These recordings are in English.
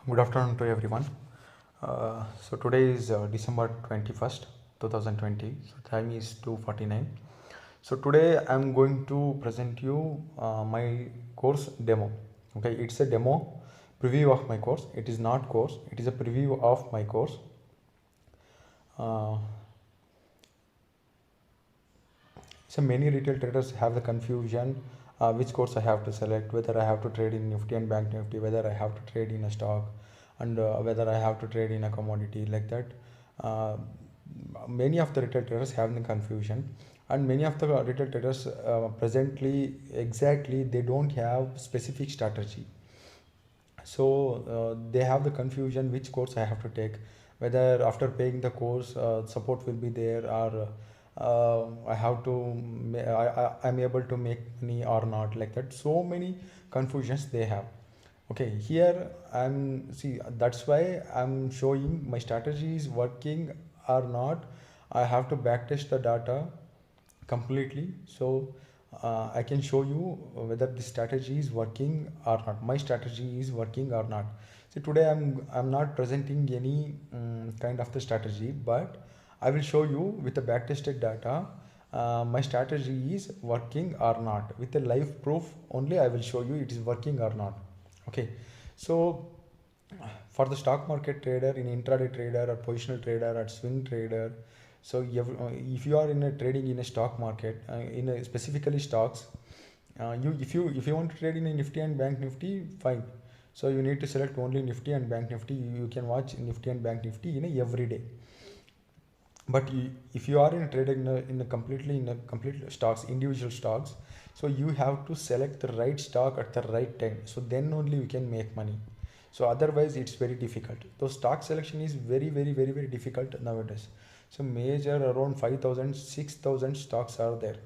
Good afternoon to everyone. So today is December 21st, 2020. So time is 2:49. So today I'm going to present you my course demo. Okay, it's a demo preview of my course. It is not course. It is a preview of my course. Uh, so many retail traders have the confusion which course I have to select, whether I have to trade in Nifty and Bank Nifty, whether I have to trade in a stock, and whether I have to trade in a commodity like that. Uh, Many of the retail traders have the confusion, and many of the retail traders presently exactly they don't have specific strategy. So they have the confusion which course I have to take, whether after paying the course support will be there, or I have to I'm able to make money or not, like that. So many confusions they have. Okay, here I'm see, that's why I'm showing my strategy is working or not. I have to backtest the data completely, so I can show you whether the strategy is working or not, my strategy is working or not. So today I'm not presenting any kind of the strategy, but I will show you with the backtested data my strategy is working or not. With the live proof only I will show you it is working or not. Okay, so for the stock market trader, in intraday trader or positional trader or swing trader, so if you are in a trading in a stock market, in a specifically stocks, you if you want to trade in a Nifty and Bank Nifty, fine. So you need to select only Nifty and Bank Nifty. You can watch Nifty and Bank Nifty in a every day. But if you are in a trading in a complete stocks, individual stocks, so you have to select the right stock at the right time. So then only you can make money. So otherwise it's very difficult. So stock selection is very difficult nowadays. So major around 5,000 6,000 stocks are there.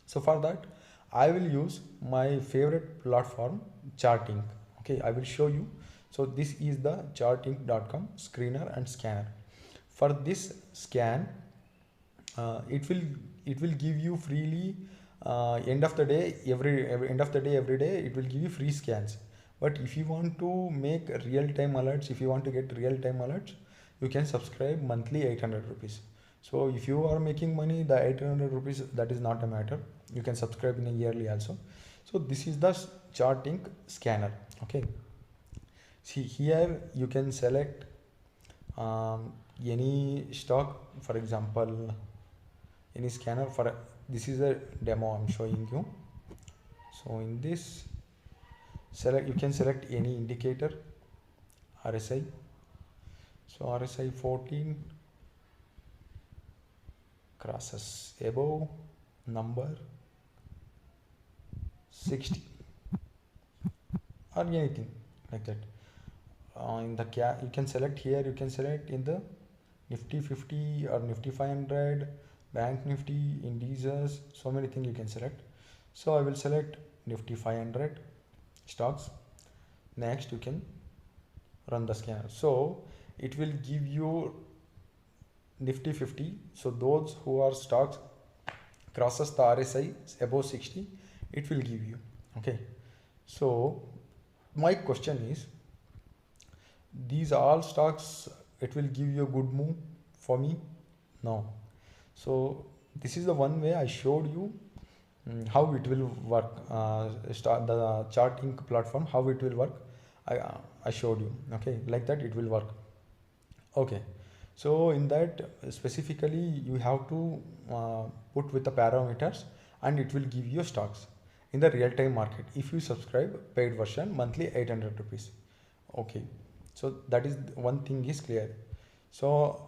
So for that I will use my favorite platform, Charting. Okay, I will show you. So this is the charting.com screener and scanner. For this scan, it will give you freely, end of the day every end of the day every day it will give you free scans. But if you want to make real time alerts, if you want to get real time alerts, you can subscribe monthly 800 rupees. So if you are making money, the 800 rupees, that is not a matter. You can subscribe in a yearly also. So this is the Charting scanner. Okay, see here you can select any stock, for example any scanner. For this is a demo I'm showing you. So in this, select, you can select any indicator, RSI. So RSI 14 crosses above number 60 or anything like that. In the you can select here, you can select in the Nifty 50 or Nifty 500, Bank Nifty, indices, so many things you can select. So I will select Nifty 500 stocks. Next you can run the scanner. So it will give you Nifty 50. So those who are stocks crosses the RSI above 60, it will give you. Okay, so my question is, these all stocks, it will give you a good move for me? No. So this is the one way I showed you how it will work. Start the Charting platform, how it will work. I showed you. Okay, like that it will work. Okay, so in that specifically you have to put with the parameters, and it will give you stocks in the real-time market if you subscribe paid version monthly 800 rupees. Okay, so that is one thing is clear. So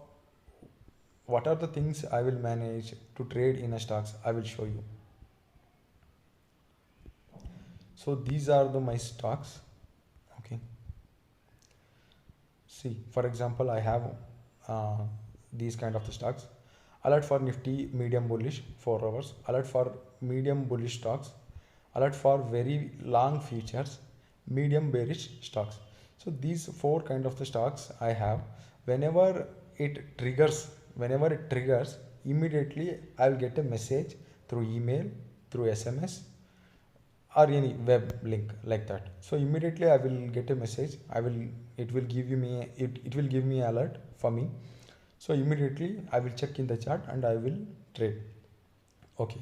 what are the things I will manage to trade in a stocks, I will show you. So these are the my stocks. Okay, see, for example I have these kind of the stocks. Alert for Nifty medium bullish 4 hours, alert for medium bullish stocks, alert for very long futures, medium bearish stocks. So these four kind of the stocks I have. Whenever it triggers, immediately I'll get a message through email, through SMS, or any web link like that. So immediately I will get a message. It will give you me it will give me alert for me. So immediately I will check in the chart and I will trade. Okay.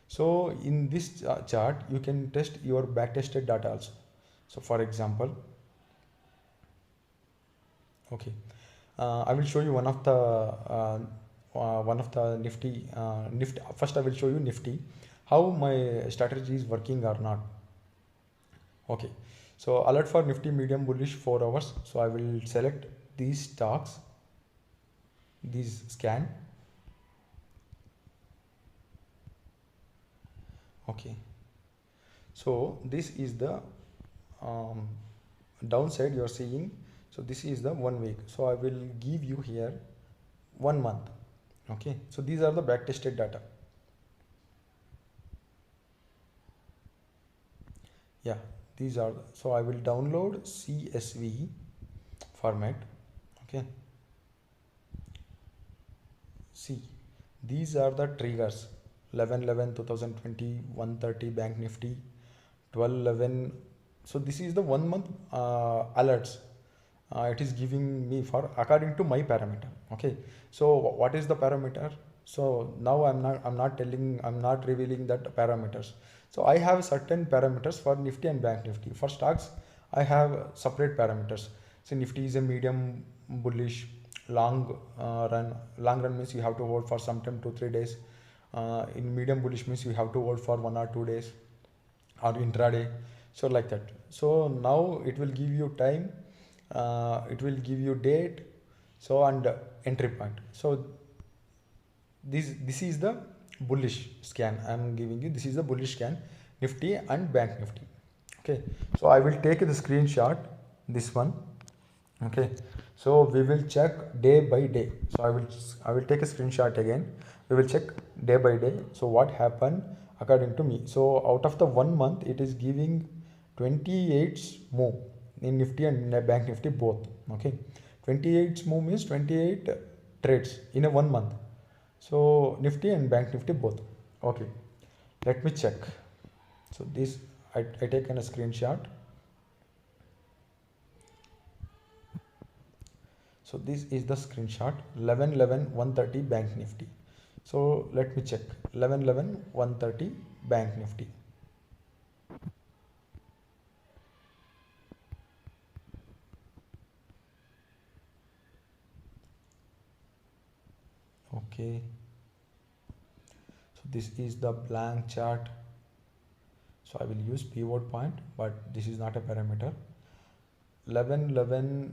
So in this chart you can test your back tested data also. So for example, okay, I will show you one of the Nifty. First I will show you Nifty, how my strategy is working or not. Okay, so alert for Nifty medium bullish 4 hours. So I will select these stocks, these scan. Okay, so this is the um, downside you are seeing. So this is the 1 week. So I will give you here 1 month. Okay, so these are the back tested data. Yeah, these are so I will download CSV format. Okay, see, these are the triggers: 11/11/2020, 130 bank nifty, 12/11. So this is the 1 month alerts. It is giving me for according to my parameter. Okay, so what is the parameter? So now I'm not revealing that parameters. So I have certain parameters for Nifty and Bank Nifty. For stocks, I have separate parameters. So Nifty is a medium bullish, long run means you have to hold for some time 2 3 days. In medium bullish means you have to hold for 1 or 2 days or intraday. So like that. So now it will give you time, it will give you date, so and entry point. So this is the bullish scan I am giving you. This is the bullish scan Nifty and Bank Nifty. Okay, so I will take the screenshot, this one. Okay, so we will check day by day. So I will take a screenshot again. We will check day by day. So what happened according to me? So out of the 1 month it is giving 28 move in Nifty and Bank Nifty both. Okay, 28 move means 28 trades in a 1 month. So Nifty and Bank Nifty both. Okay, let me check. So this I taken a screenshot. So this is the screenshot 11/11/130 bank nifty. So let me check 11/11/130 bank nifty. Okay, so this is the blank chart. So I will use pivot point, but this is not a parameter. 11/11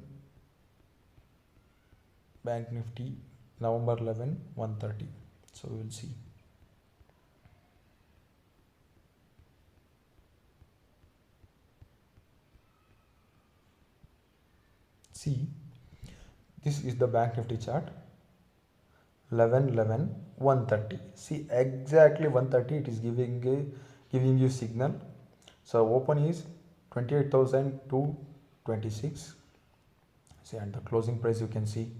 bank nifty, November 11 130. So we will see. See, this is the bank nifty chart 11/11/130. See, exactly 130 it is giving you signal. So open is 28,226. See, and the closing price you can see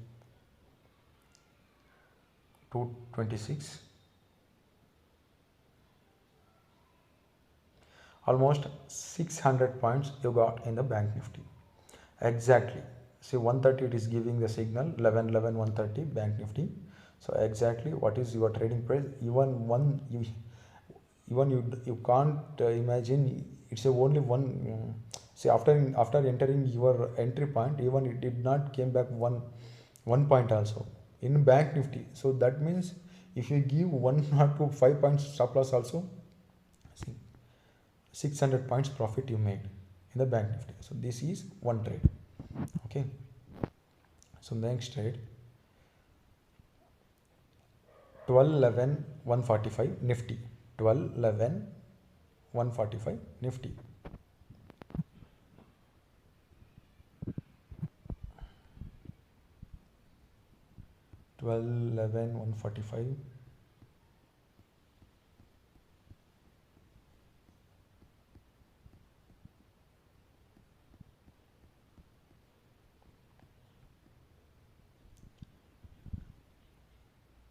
226. Almost 600 points you got in the bank nifty. Exactly. See, 130 it is giving the signal 11/11/130 bank nifty. So exactly what is your trading price? Even you can't imagine. It's a only one. See, after entering your entry point, even it did not came back one point also in bank nifty. So that means if you give 1 or 5 points stop loss also, see, 600 points profit you made in the bank nifty. So this is one trade. Okay, so next trade 12/11/145 nifty, 12/11/145 nifty. Twelve, 11, 145.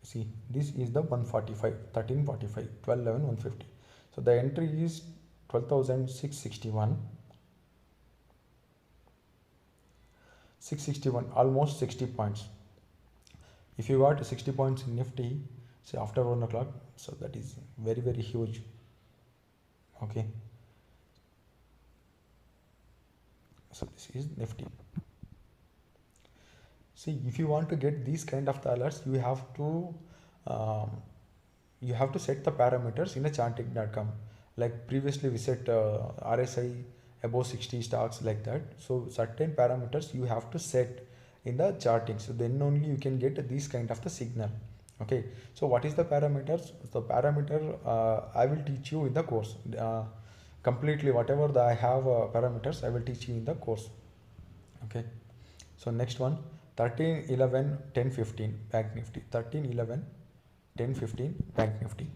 See, this is the 145, 1345, 12/11/150. So the entry is 12,661, 661, almost 60 points. If you got 60 points in Nifty, say after 1 o'clock, so that is very, very huge. Okay, so this is Nifty. See, if you want to get these kind of the alerts, um, you have to set the parameters in a charting.com. Like previously we set RSI above 60 stocks like that. So certain parameters you have to set in the charting. So then only you can get these kind of the signal. Okay. So what is the parameters? The parameter I will teach you in the course. Completely whatever I have parameters I will teach you in the course. Okay. So next one, 13, 11, 10, 15 Bank Nifty. 13, 11, 10, 15 Bank Nifty.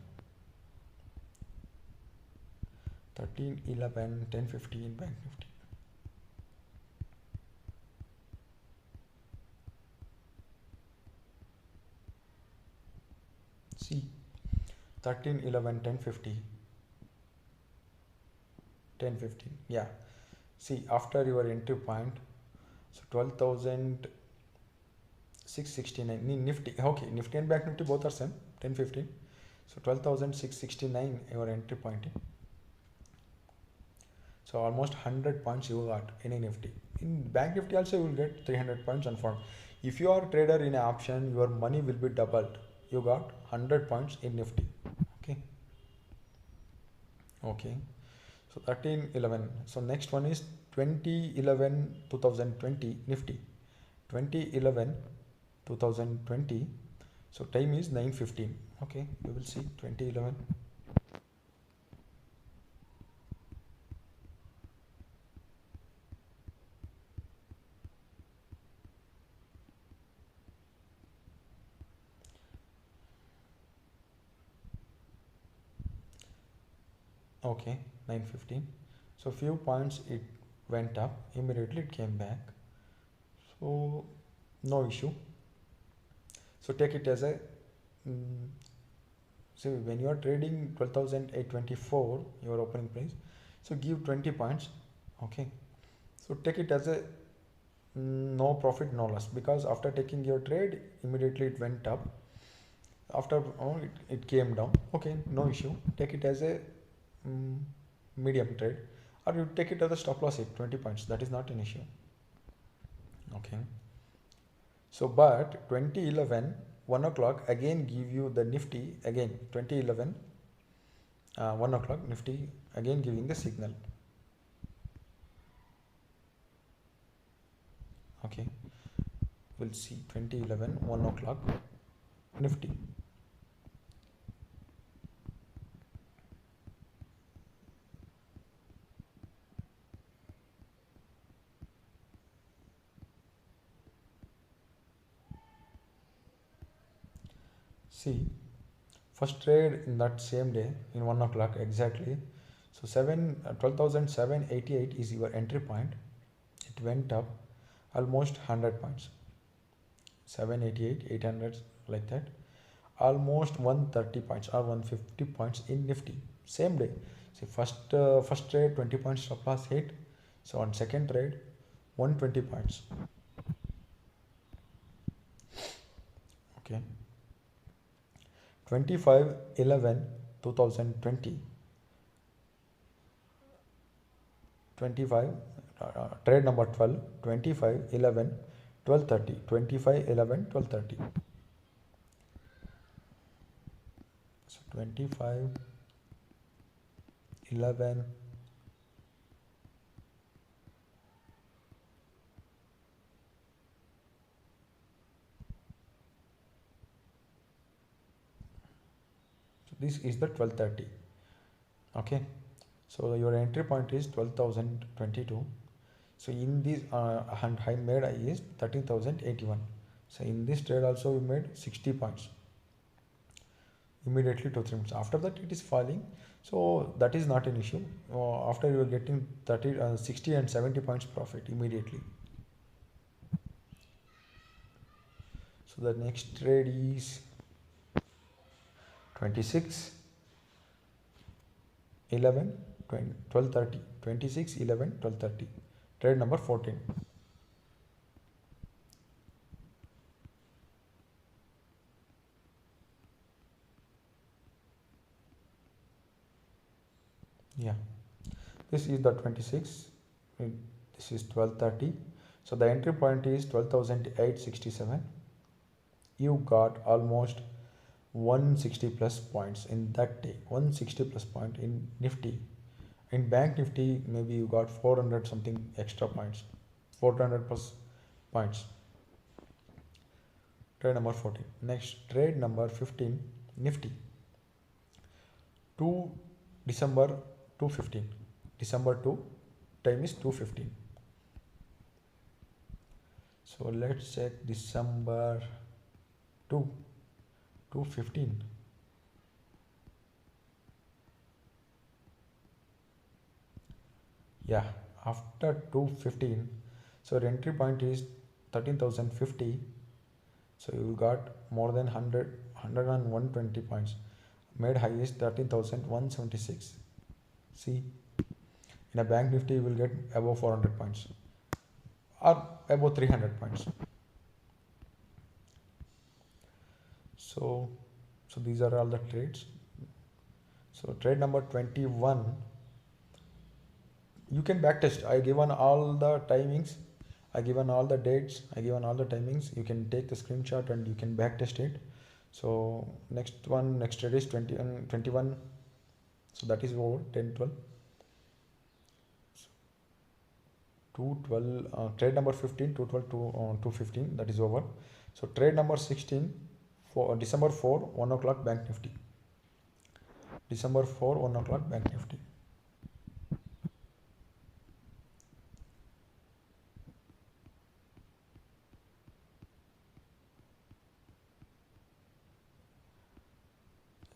13, 11, 10, 15 Bank Nifty. See, 13, 11, 10, 50. 10, 15. Yeah. See, after your entry point, so 12,669 Nifty. Okay, Nifty and Bank Nifty both are same, 10, 15. So 12,669 your entry point. So almost 100 points you got in a Nifty. In Bank Nifty also you will get 300 points on firm. If you are a trader in an option, your money will be doubled. You got 100 points in Nifty. Okay. Okay. So 13, 11. So next one is 20, 11, 2020 Nifty. 20, 11, 2020. So time is 9:15. Okay. We will see 20, 11. Okay, 9:15. So few points it went up, immediately it came back. So no issue. So take it as a so when you are trading 12,824 your opening price, so give 20 points. Okay, so take it as a no profit no loss, because after taking your trade immediately it went up, after it came down. Okay, no issue, take it as a medium trade, or you take it as a stop loss hit 20 points, that is not an issue. Okay, so but 2011 1 o'clock again give you the Nifty again. 2011 1 o'clock Nifty again giving the signal. Okay, we'll see 2011 1 o'clock Nifty. See, first trade in that same day in 1 o'clock exactly. So 12,788 is your entry point. It went up almost 100 points. 788, 800 like that. Almost 130 points or 150 points in Nifty. Same day. See, first trade 20 points stop loss hit. So on second trade 120 points. Okay. 25/11/2020. 25 trade number 12, 25/11/1230. 25/11/1230. So 25/11 this is the 1230. Okay, so your entry point is 12,022. So in this and high made is 13,081. So in this trade also we made 60 points immediately 2-3 minutes. After that it is falling, so that is not an issue. After you are getting 60 and 70 points profit immediately. So the next trade is 26/11/2020. 12:30, 26, 11, 12:30. Trade number 14. Yeah, this is the 26. This is 12:30. So the entry point is 12,867. You got almost 160 plus points in that day. 160 plus point in Nifty. In Bank Nifty, maybe you got 400 something extra points. 400 plus points. Trade number 14. Next, trade number 15, Nifty. 2 December 215. December 2 time is 215. So let's check December 2 215. Yeah, after 215, so your entry point is 13,050. So you got more than 120 points. Made high is 13,176. See, in a Bank Nifty you will get above 400 points or above 300 points. So these are all the trades. So trade number 21, you can backtest. I given all the timings, I given all the dates, I given all the timings. You can take the screenshot and you can backtest it. So next trade is 21. So that is over 10 12. 212, trade number 15, 212 to 215, that is over. So trade number 16 for December 4 1 o'clock Bank Nifty. December 4 1 o'clock Bank Nifty.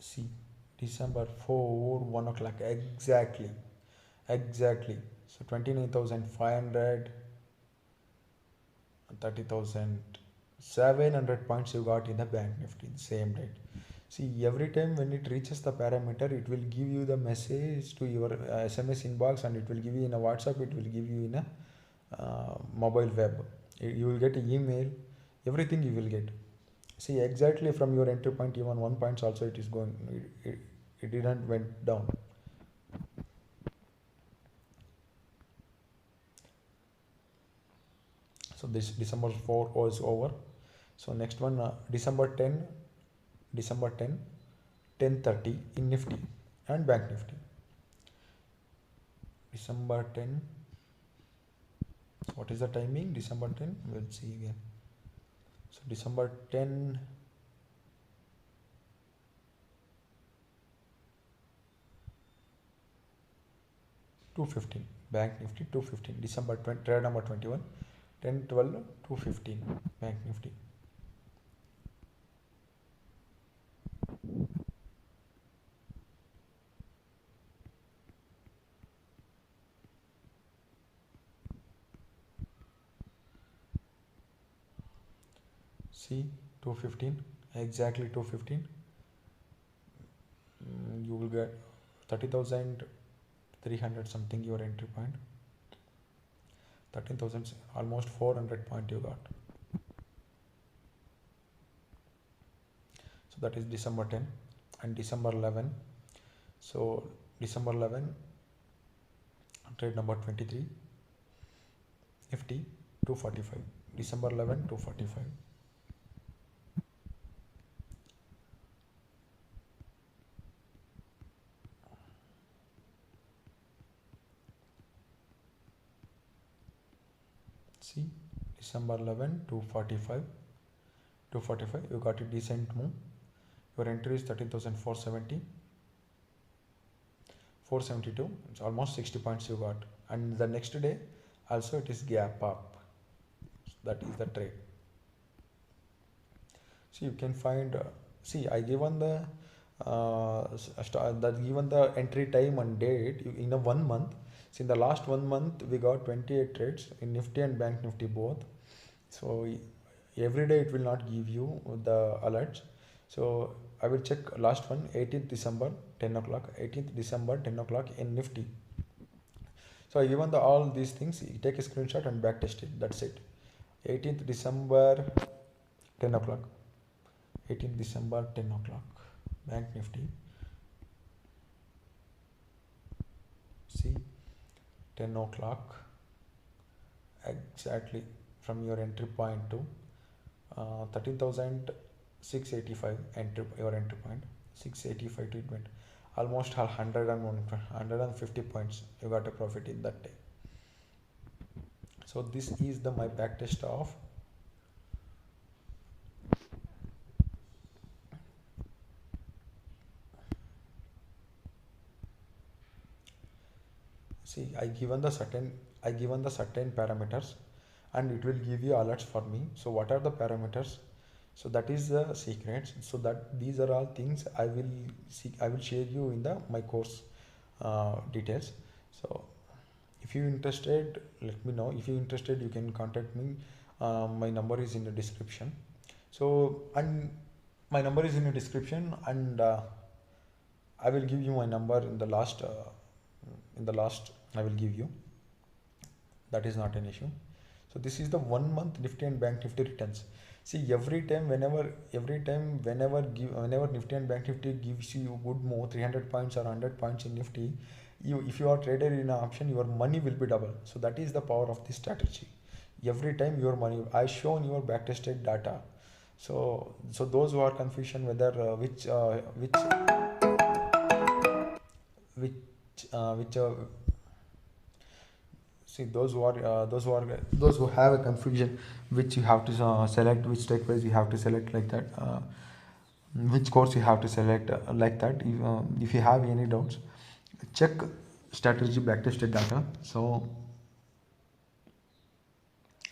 See, December 4 1 o'clock exactly. So 29,500, 30,700 points you got in the Bank Nifty, same date. See, every time when it reaches the parameter, it will give you the message to your SMS inbox, and it will give you in a WhatsApp, it will give you in a mobile web. You will get an email, everything you will get. See, exactly from your entry point, even 1 points also it is going, it didn't went down. So this December 4 was over. So next one, December 10 10:30 in Nifty and Bank Nifty. December 10, what is the timing? December 10, we'll see again. So December 10, $215, Bank Nifty 215. December 20, trade number 21, 10 12 215, Bank Nifty. See, 215, exactly 215. You will get 30,300 something your entry point. 13,000, almost 400 point you got. So that is December 10 and December 11. So December 11, trade number 23, Nifty 245. December 11 245. See, December 11 245, you got a decent move. Your entry is 13,470, 472. It's almost 60 points you got. And the next day also it is gap up. That is the trade. See, you can find, see, I given the given the entry time and date in a 1 month. So in the last 1 month we got 28 trades in Nifty and Bank Nifty both. So every day it will not give you the alerts. So I will check last one, 18th December 10 o'clock, 18th December 10 o'clock in Nifty. So I given the all these things, you take a screenshot and back test it. That's it. 18th December 10 o'clock. 18th December 10 o'clock. Bank Nifty. See, 10 o'clock exactly from your entry point to 13,685 entry, your entry point 685 to it went almost 150 points. You got a profit in that day. So this is the my back test of. See, I given the certain parameters, and it will give you alerts for me. So what are the parameters? So that is the secrets. So that these are all things I will share you in the my course details. So if you interested, let me know. If you interested, you can contact me. My number is in the description. So, and my number is in the description, and I will give you my number in the last I will give you. That is not an issue. So this is the 1 month Nifty and Bank Nifty returns. See, every time whenever Nifty and Bank Nifty gives you good move, 300 points or 100 points in Nifty, if you are traded in an option, your money will be double. So that is the power of this strategy. Every time your money, I shown your backtested data. So those who are confusion whether which see, those who have a confusion, which you have to select, which take place you have to select, like that, which course you have to select, like that. If you have any doubts, check strategy backtested data, so,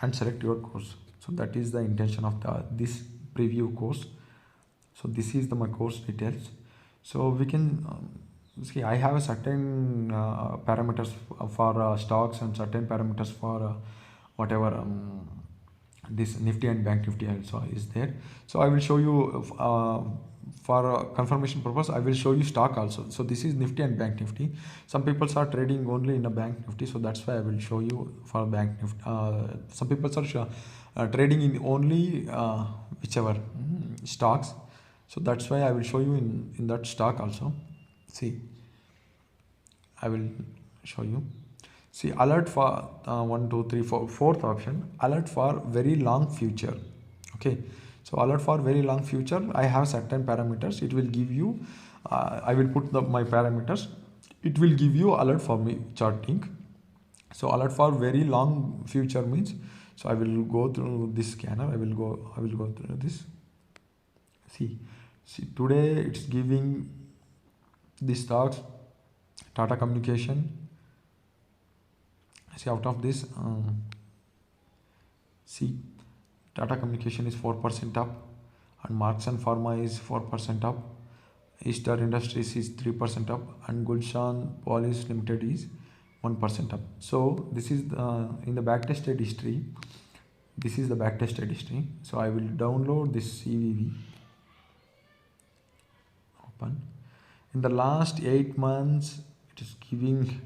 and select your course. So that is the intention of this preview course. So this is my course details. So we can see, I have a certain parameters for stocks, and certain parameters for whatever this Nifty and Bank Nifty also is there. So I will show you for confirmation purpose, I will show you stock also. So this is Nifty and Bank Nifty. Some people are trading only in a Bank Nifty, so that's why I will show you for Bank Nifty. Some people are trading in only whichever stocks. So that's why I will show you in that stock also. See, I will show you. See, alert for 1, 2, 3, 4, fourth option, alert for very long future. Okay, so alert for very long future, I have certain parameters. It will give you, I will put my parameters. It will give you alert for me charting. So alert for very long future means, so I will go through this scanner. I will go through this. See, today it's giving the stocks, Tata Communication. See, out of this, see, Tata Communication is 4% up, and Marks and Pharma is 4% up, Easter Industries is 3% up, and Gulshan Police Limited is 1% up. So this is in the backtested history. This is the backtested history. So I will download this CVV. Open. In the last 8 months, it is giving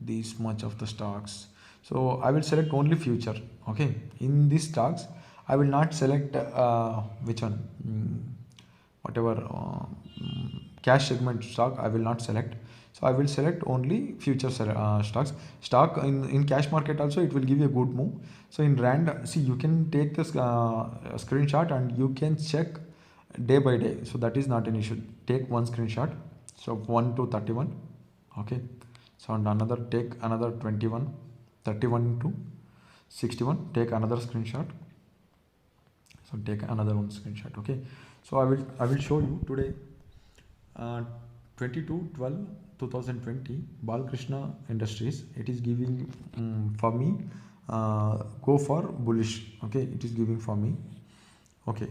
this much of the stocks. So I will select only future. Okay, in these stocks I will not select which one, whatever cash segment stock I will not select. So I will select only future stocks. Stock in cash market also, it will give you a good move. So in rand, see, you can take this screenshot and you can check day by day. So that is not an issue. Take one screenshot. So 1 to 31. Okay, so and another, take another 21, 31 to 61, take another screenshot. So take another one screenshot. Okay, so I will show you today 22/12/2020 Balkrishna Industries. It is giving for me go for bullish. Okay, it is giving for me. Okay,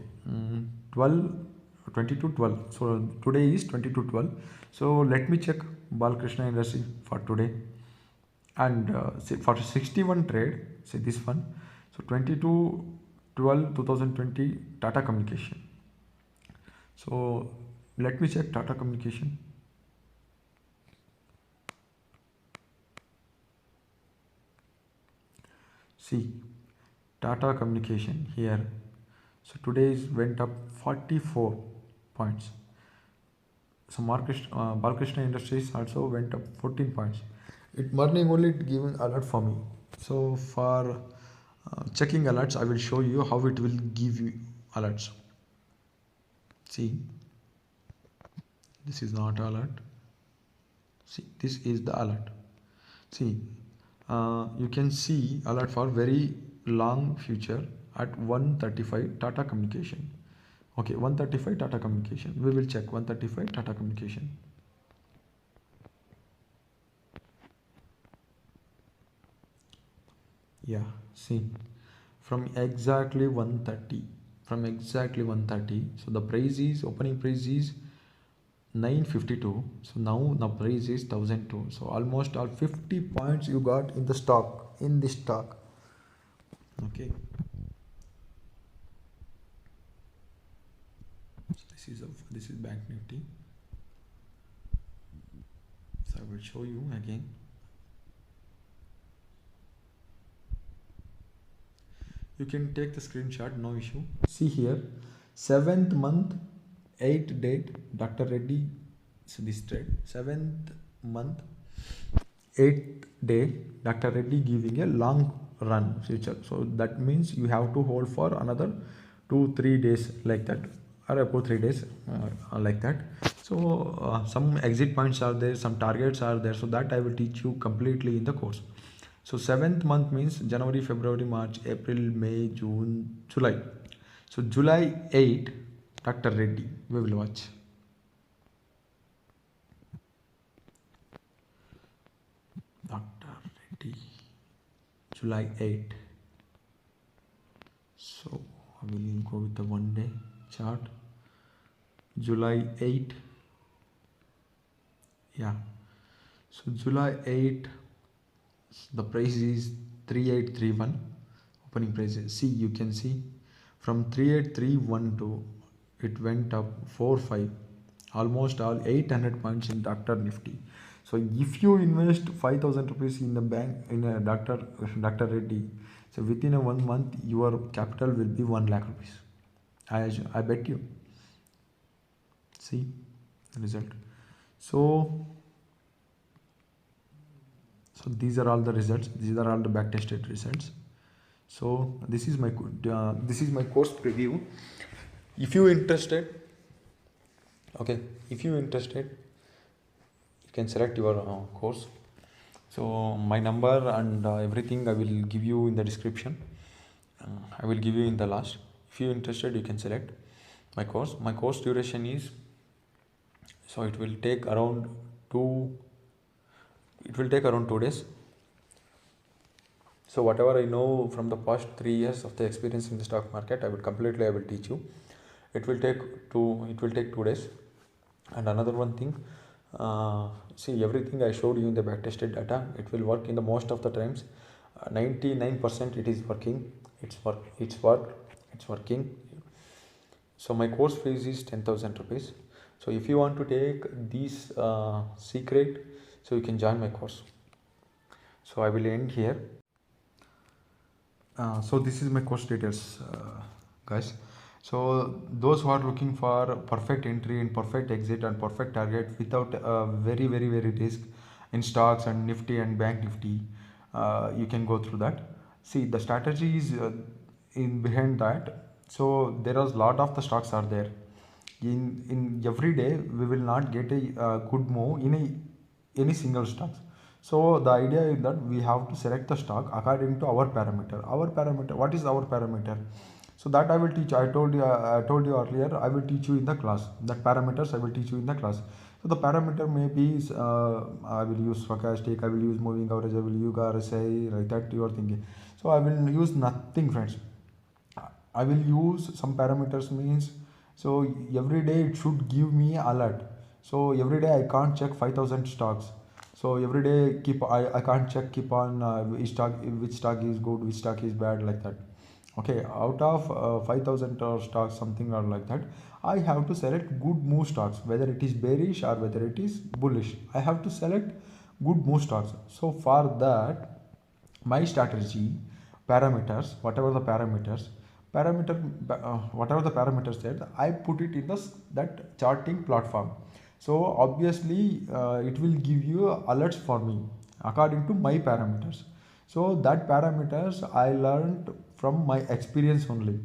22/12. So today is 22/12. So let me check Balkrishna Industry for today, and for 61 trade, say this one. So 22/12/2020 Tata Communication. So let me check Tata Communication. See, Tata Communication here. So today's went up 44 points. So Balkrishna Industries also went up 14 points. It morning only it given alert for me. So for checking alerts, I will show you how it will give you alerts. See, this is not alert. See, this is the alert. See, you can see alert for very long future at 135 Tata Communication. Okay, 135 Tata Communication. We will check 135 Tata Communication. Yeah, see, from exactly 130. From exactly 130. So the price is, opening price is 952. So now the price is 1002. So almost all 50 points you got in the stock, in this stock. Okay. So this is Bank Nifty. So I will show you again. You can take the screenshot, no issue. See here, 7th month, 8th date, Dr. Reddy. So this trade, 7th month, 8th day, Dr. Reddy giving a long run future. So that means you have to hold for another 2-3 days like that, or about 3 days like that. So some exit points are there, some targets are there. So that I will teach you completely in the course. So 7th month means January, February, March, April, May, June, July. So July 8, Dr. Reddy, we will watch. Dr. Reddy, July 8. So I will go with the 1 day chart. July 8. Yeah. So July 8. The price is 3831. Opening price. See, you can see from 38312 it went up 45, almost all 800 points in Dr. Nifty. So if you invest 5,000 rupees in the bank in a Dr. Reddy, so within a 1 month your capital will be 1 lakh rupees. I bet you. See the result. So these are all the results. These are all the back tested results. So this is my course preview. If you interested, okay, if you interested, you can select your course. So my number and everything I will give you in the description. I will give you in the last. If you interested, you can select my course. My course duration is, so it will take around 2 days. So whatever I know from the past 3 years of the experience in the stock market, I will teach you. It will take 2 days. And another one thing, see, everything I showed you in the back tested data, it will work in the most of the times. 99% it is working. It's working. So my course fees is 10,000 rupees. So if you want to take this secret, so you can join my course. So I will end here. So this is my course details, guys. So those who are looking for perfect entry and perfect exit and perfect target without very risk in stocks and Nifty and Bank Nifty, you can go through that. See, the strategy is in behind that. So there is a lot of the stocks are there. In every day we will not get a good move in any single stocks. So the idea is that we have to select the stock according to our parameter. What is our parameter? So that I will teach. I told you earlier. I will teach you in the class. That parameters I will teach you in the class. So the parameter may be I will use stochastic. I will use moving average. I will use RSI, like that you are thinking. So I will use nothing, friends. I will use some parameters means. So every day it should give me alert. So every day I can't check 5,000 stocks. So every day I can't keep on which stock is good, which stock is bad, like that. Okay, out of 5,000 stocks, something or like that, I have to select good move stocks, whether it is bearish or whether it is bullish. I have to select good move stocks. So for that, my strategy parameters, whatever the parameters there, I put it in that charting platform. So obviously it will give you alerts for me according to my parameters. So that parameters I learned from my experience only.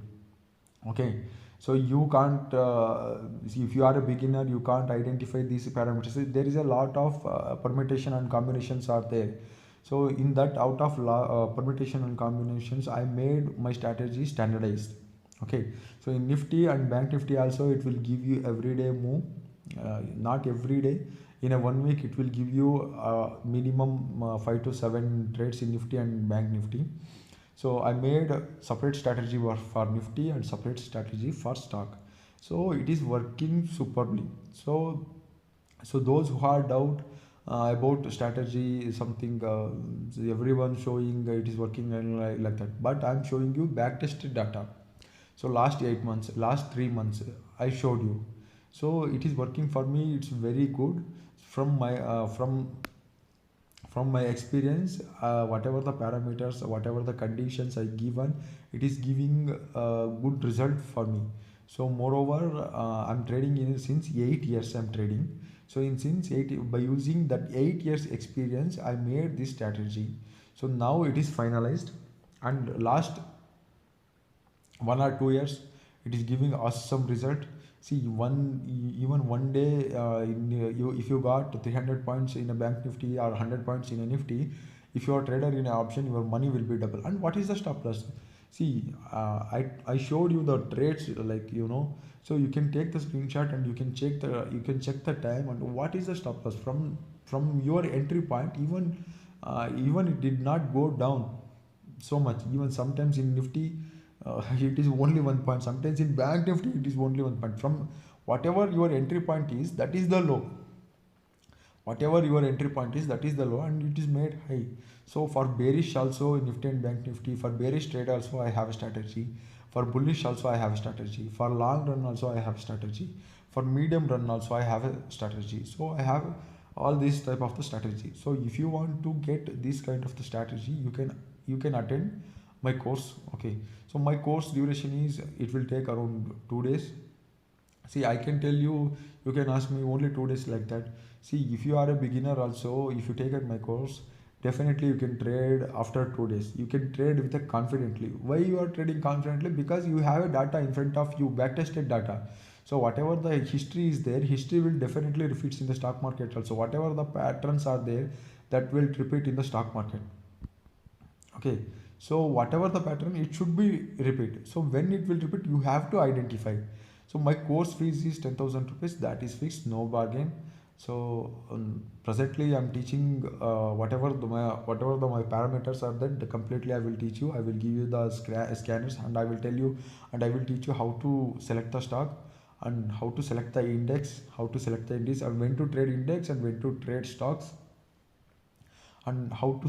Okay, so you can't see, if you are a beginner you can't identify these parameters. There is a lot of permutation and combinations are there. So in that, out of permutation and combinations, I made my strategy standardized. Okay, so in Nifty and Bank Nifty also it will give you everyday move, not every day. In a 1 week it will give you minimum 5 to 7 trades in Nifty and Bank Nifty. So I made a separate strategy for Nifty and separate strategy for stock. So it is working superbly. So those who are doubt about strategy is something, everyone showing it is working and like that, but I'm showing you back tested data. So last 8 months, last 3 months I showed you. So it is working for me, it's very good. From my experience, whatever the parameters, whatever the conditions I given, it is giving a good result for me. So moreover, I'm trading in since 8 years. I'm trading. So in since 8, by using that 8 years experience, I made this strategy. So now it is finalized, and last 1 or 2 years, it is giving awesome result. See, even one day, if you got 300 points in a Bank Nifty or 100 points in a Nifty, if you are trader in an option, your money will be double. And what is the stop loss? See, I showed you the trades, like, so you can take the screenshot and you can check the time and what is the stop loss from your entry point. Even it did not go down so much. Even sometimes in Nifty, it is only 1 point. Sometimes in Bank Nifty, it is only 1 point. From whatever your entry point is, that is the low. Whatever your entry point is, that is the low, and it is made high. So for bearish also in Nifty and Bank Nifty, for bearish trade also I have a strategy. For bullish also I have a strategy. For long run also I have a strategy. For medium run also I have a strategy. So I have all these type of the strategy. So if you want to get this kind of the strategy, you can attend my course. Okay, so my course duration is, it will take around 2 days. See, I can tell you, you can ask me only 2 days like that. See, if you are a beginner also, if you take at my course, definitely you can trade after 2 days. You can trade with a confidently. Why you are trading confidently? Because you have a data in front of you, backtested data. So whatever the history is there, history will definitely repeats in the stock market also. Whatever the patterns are there, that will repeat in the stock market. Okay, so whatever the pattern, it should be repeat. So when it will repeat, you have to identify. So my course fees is 10,000 rupees, that is fixed, no bargain. So presently I'm teaching my parameters are that completely I will teach you. I will give you the scanners, and I will tell you, and I will teach you how to select the stock, and how to select the index, and when to trade index and when to trade stocks, and how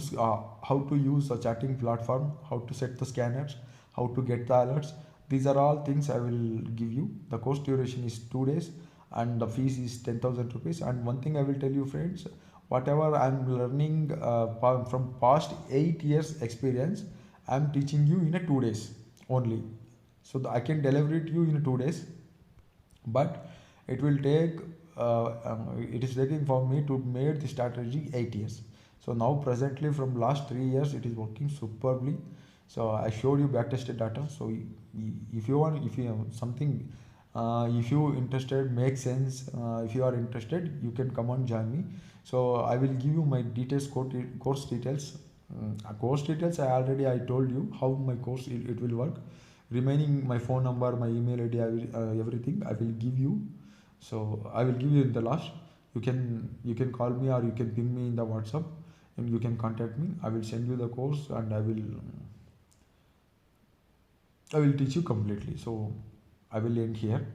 to use a chatting platform, how to set the scanners, how to get the alerts. These are all things I will give you. The course duration is 2 days, and the fees is 10,000 rupees. And one thing I will tell you, friends, whatever I'm learning from past 8 years experience, I'm teaching you in a 2 days only. So I can deliver it to you in 2 days, but it will take it is taking for me to make the strategy 8 years. So now presently from last 3 years it is working superbly. So I showed you backtested data. So if you want, if you have something, if you interested, makes sense, if you are interested, you can come and join me. So I will give you my details, course details. Course details, I told you how my course it will work. Remaining my phone number, my email ID, everything I will give you. So I will give you in the last. You can call me, or you can ping me in the WhatsApp, and you can contact me. I will send you the course, and I will teach you completely. So I will end here.